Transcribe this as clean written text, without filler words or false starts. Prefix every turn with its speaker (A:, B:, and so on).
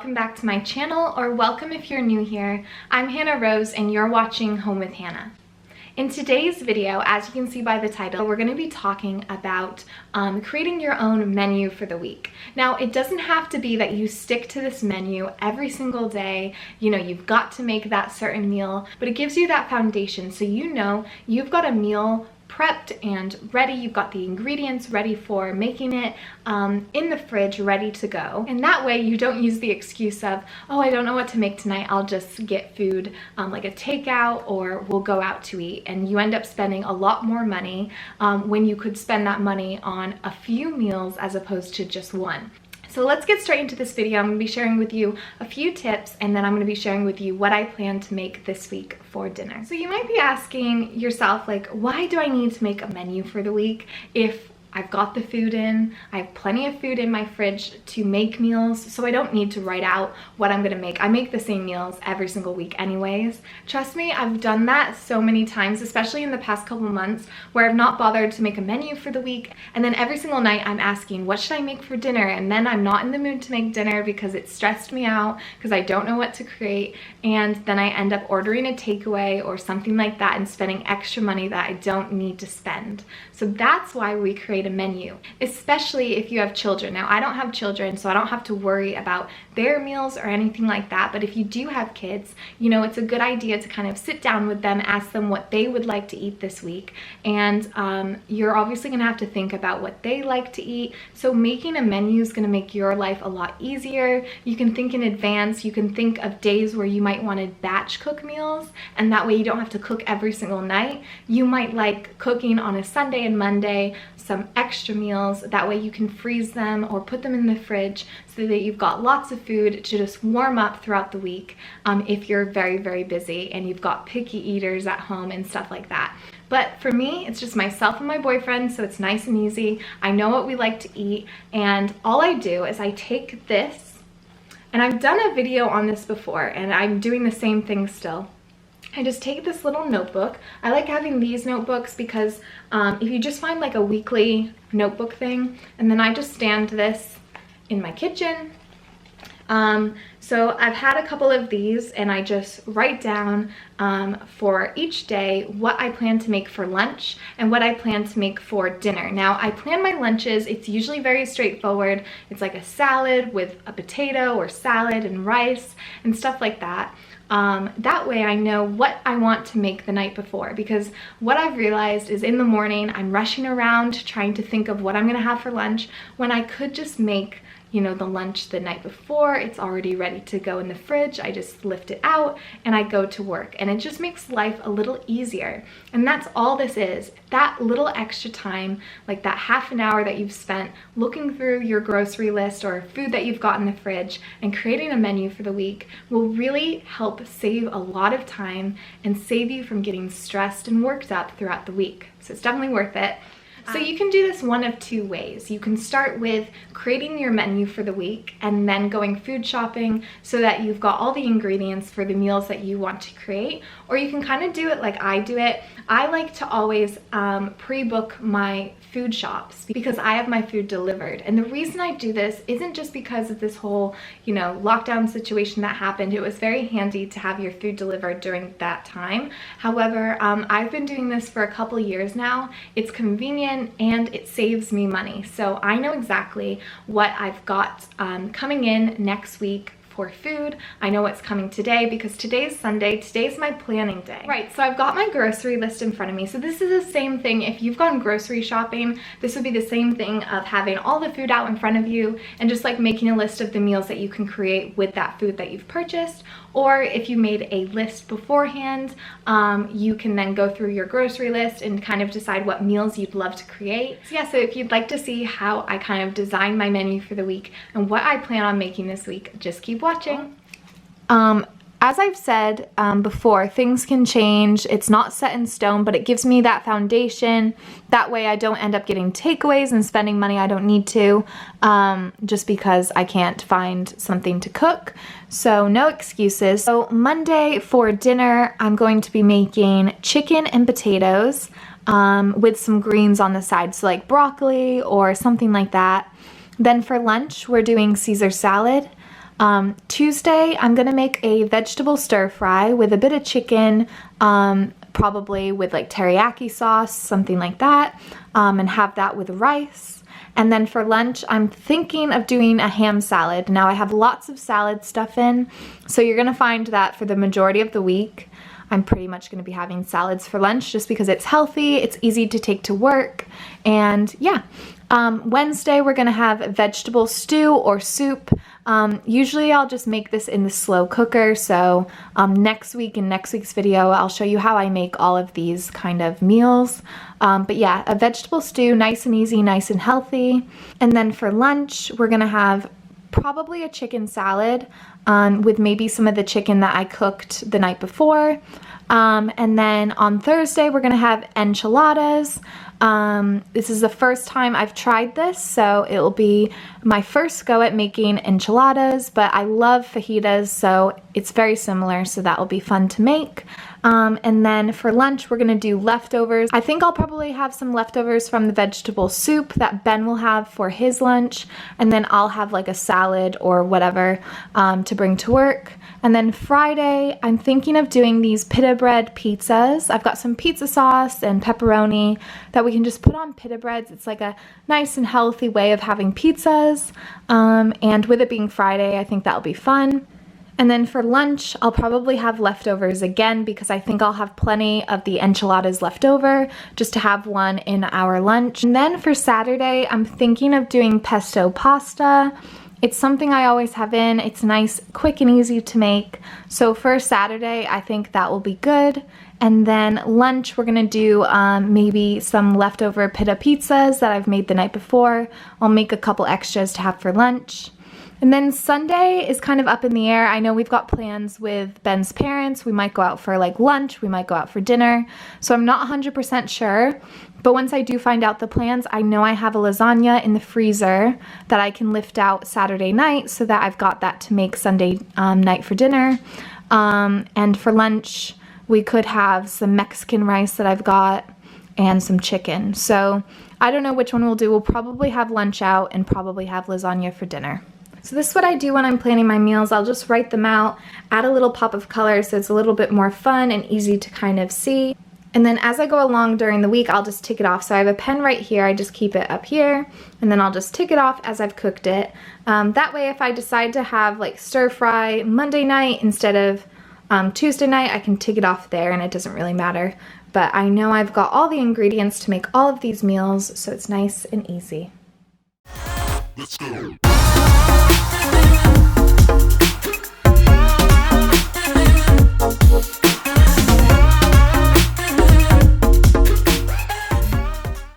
A: welcome back to my channel, or welcome if you're new here. I'm Hannah Rose and you're watching Home with Hannah. In today's video, as you can see by the title, we're going to be talking about creating your own menu for the week. Now, it doesn't have to be that you stick to this menu every single day. You know, you've got to make that certain meal, but it gives you that foundation so you know you've got a meal prepped and ready. You've got the ingredients ready for making it in the fridge, ready to go. And that way you don't use the excuse of, oh, I don't know what to make tonight, I'll just get food like a takeout, or we'll go out to eat. And you end up spending a lot more money when you could spend that money on a few meals as opposed to just one. So let's get straight into this video. I'm going to be sharing with you a few tips, and then I'm going to be sharing with you what I plan to make this week for dinner. So you might be asking yourself, like, why do I need to make a menu for the week if I've got the food in, I have plenty of food in my fridge to make meals, so I don't need to write out what I'm gonna make. I make the same meals every single week anyways. Trust me, I've done that so many times, especially in the past couple months, where I've not bothered to make a menu for the week, and then every single night I'm asking, what should I make for dinner? And then I'm not in the mood to make dinner because it stressed me out, because I don't know what to create, and then I end up ordering a takeaway or something like that and spending extra money that I don't need to spend. So that's why we create a menu, especially if you have children. Now, I don't have children, so I don't have to worry about their meals or anything like that, but if you do have kids, you know, it's a good idea to kind of sit down with them, ask them what they would like to eat this week, and you're obviously gonna have to think about what they like to eat. So making a menu is gonna make your life a lot easier. You can think in advance. You can think of days where you might want to batch cook meals, and that way you don't have to cook every single night. You might like cooking on a Sunday and Monday some extra meals. That way you can freeze them or put them in the fridge so that you've got lots of food to just warm up throughout the week if you're very busy and you've got picky eaters at home and stuff like that. But for me, it's just myself and my boyfriend, so it's nice and easy. I know what we like to eat, and all I do is I take this, and I've done a video on this before, and I'm doing the same thing still. I just take this little notebook. I like having these notebooks because if you just find like a weekly notebook thing, and then I just stand this in my kitchen. So I've had a couple of these, and I just write down for each day what I plan to make for lunch and what I plan to make for dinner. Now, I plan my lunches. It's usually very straightforward. It's like a salad with a potato or salad and rice and stuff like that. That way I know what I want to make the night before, because what I've realized is in the morning I'm rushing around trying to think of what I'm gonna have for lunch when I could just make, you know, the lunch the night before. It's already ready to go in the fridge. I just lift it out and I go to work, and it just makes life a little easier. And that's all this is. That little extra time, like that half an hour that you've spent looking through your grocery list or food that you've got in the fridge and creating a menu for the week, will really help save a lot of time and save you from getting stressed and worked up throughout the week. So it's definitely worth it. So you can do this one of two ways. You can start with creating your menu for the week and then going food shopping so that you've got all the ingredients for the meals that you want to create, or you can kind of do it like I do it. I like to always pre-book my food shops because I have my food delivered. And the reason I do this isn't just because of this whole, you know, lockdown situation that happened. It was very handy to have your food delivered during that time. However, I've been doing this for a couple years now. It's convenient and it saves me money. So I know exactly what I've got coming in next week for food. I know what's coming today because today's Sunday. Today's my planning day. Right, so I've got my grocery list in front of me. So this is the same thing. If you've gone grocery shopping, this would be the same thing of having all the food out in front of you and just like making a list of the meals that you can create with that food that you've purchased. Or if you made a list beforehand, you can then go through your grocery list and kind of decide what meals you'd love to create. So yeah, so if you'd like to see how I kind of design my menu for the week and what I plan on making this week, just keep watching. As I've said before, things can change. It's not set in stone, but it gives me that foundation. That way I don't end up getting takeaways and spending money I don't need to just because I can't find something to cook. So no excuses. So Monday for dinner, I'm going to be making chicken and potatoes with some greens on the side. So like broccoli or something like that. Then for lunch, we're doing Caesar salad. Tuesday, I'm gonna make a vegetable stir fry with a bit of chicken, probably with like teriyaki sauce, something like that, and have that with rice. And then for lunch, I'm thinking of doing a ham salad. Now I have lots of salad stuff in, so you're gonna find that for the majority of the week, I'm pretty much gonna be having salads for lunch just because it's healthy, it's easy to take to work, and yeah. Wednesday, we're gonna have vegetable stew or soup. Usually I'll just make this in the slow cooker, so next week in next week's video, I'll show you how I make all of these kind of meals. But yeah, a vegetable stew, nice and easy, nice and healthy. And then for lunch, we're gonna have probably a chicken salad with maybe some of the chicken that I cooked the night before. And then on Thursday, we're gonna have enchiladas. This is the first time I've tried this, so it will be my first go at making enchiladas, but I love fajitas, so it's very similar, so that will be fun to make. And then for lunch, we're gonna do leftovers. I think I'll probably have some leftovers from the vegetable soup that Ben will have for his lunch, and then I'll have like a salad or whatever to bring to work. And then Friday, I'm thinking of doing these pita bread pizzas. I've got some pizza sauce and pepperoni that we can just put on pita breads. It's like a nice and healthy way of having pizzas. And with it being Friday, I think that'll be fun. And then for lunch, I'll probably have leftovers again because I think I'll have plenty of the enchiladas left over just to have one in our lunch. And then for Saturday, I'm thinking of doing pesto pasta. It's something I always have in. It's nice, quick and easy to make. So for Saturday, I think that will be good. And then lunch, we're gonna do maybe some leftover pita pizzas that I've made the night before. I'll make a couple extras to have for lunch. And then Sunday is kind of up in the air. I know we've got plans with Ben's parents. We might go out for like lunch, we might go out for dinner. So I'm not 100% sure, but once I do find out the plans, I know I have a lasagna in the freezer that I can lift out Saturday night so that I've got that to make Sunday night for dinner. And for lunch, we could have some Mexican rice that I've got and some chicken. So I don't know which one we'll do. We'll probably have lunch out and probably have lasagna for dinner. So this is what I do when I'm planning my meals. I'll just write them out, add a little pop of color so it's a little bit more fun and easy to kind of see. And then as I go along during the week, I'll just tick it off. So I have a pen right here, I just keep it up here, and then I'll just tick it off as I've cooked it. That way if I decide to have like stir fry Monday night instead of Tuesday night, I can tick it off there and it doesn't really matter. But I know I've got all the ingredients to make all of these meals, so it's nice and easy.
B: Let's go.